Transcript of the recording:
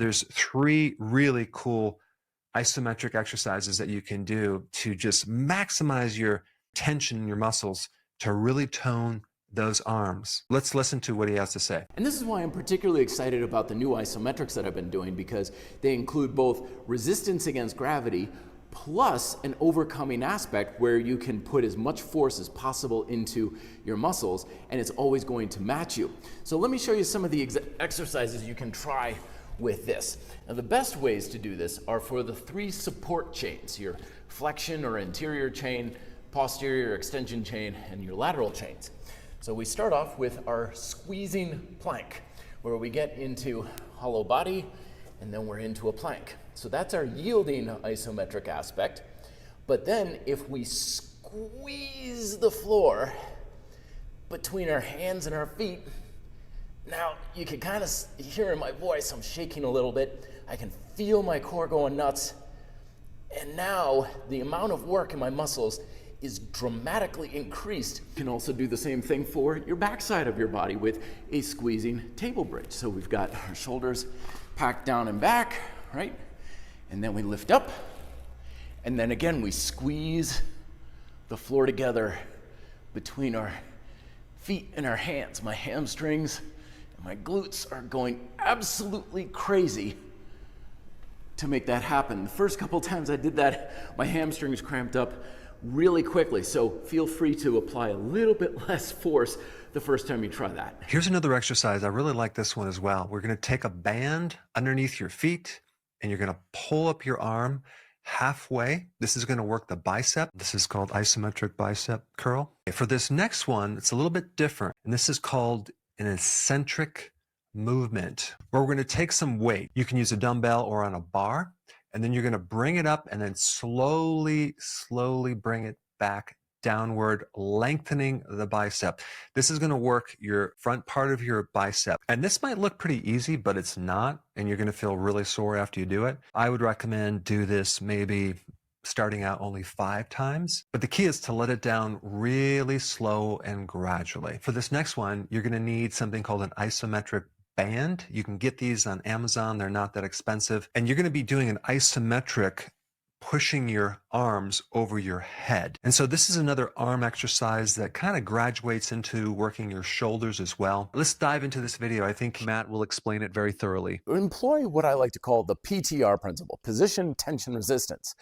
There's 3 really cool isometric exercises that you can do to just maximize your tension in your muscles to really tone those arms. Let's listen to what he has to say. And this is why I'm particularly excited about the new isometrics that I've been doing, because they include both resistance against gravity plus an overcoming aspect where you can put as much force as possible into your muscles and it's always going to match you. So let me show you some of the exercises you can try with this. Now the best ways to do this are for the 3 support chains, your flexion or interior chain, posterior extension chain, and your lateral chains. So we start off with our squeezing plank, where we get into hollow body and then we're into a plank. So that's our yielding isometric aspect. But then if we squeeze the floor between our hands and our feet, now you can kind of hear in my voice, I'm shaking a little bit. I can feel my core going nuts. And now the amount of work in my muscles is dramatically increased. You can also do the same thing for your backside of your body with a squeezing table bridge. So we've got our shoulders packed down and back, right? And then we lift up. And then again, we squeeze the floor together between our feet and our hands. My hamstrings and my glutes are going absolutely crazy to make that happen. The first couple times I did that, my hamstrings cramped up really quickly. So feel free to apply a little bit less force the first time you try that. Here's another exercise. I really like this one as well. We're going to take a band underneath your feet and you're going to pull up your arm halfway. This is going to work the bicep. This is called isometric bicep curl. For this next one, it's a little bit different. And this is called an eccentric movement, where we're going to take some weight. You can use a dumbbell or on a bar, and then you're going to bring it up and then slowly bring it back downward, lengthening the bicep. This is going to work your front part of your bicep. And this might look pretty easy, but it's not, and you're going to feel really sore after you do it. I would recommend do this maybe starting out only 5 times. But the key is to let it down really slow and gradually. For this next one, you're going to need something called an isometric band. You can get these on Amazon. They're not that expensive. And you're going to be doing an isometric pushing your arms over your head. And so this is another arm exercise that kind of graduates into working your shoulders as well. Let's dive into this video. I think Matt will explain it very thoroughly. Employ what I like to call the PTR principle, position, tension, resistance.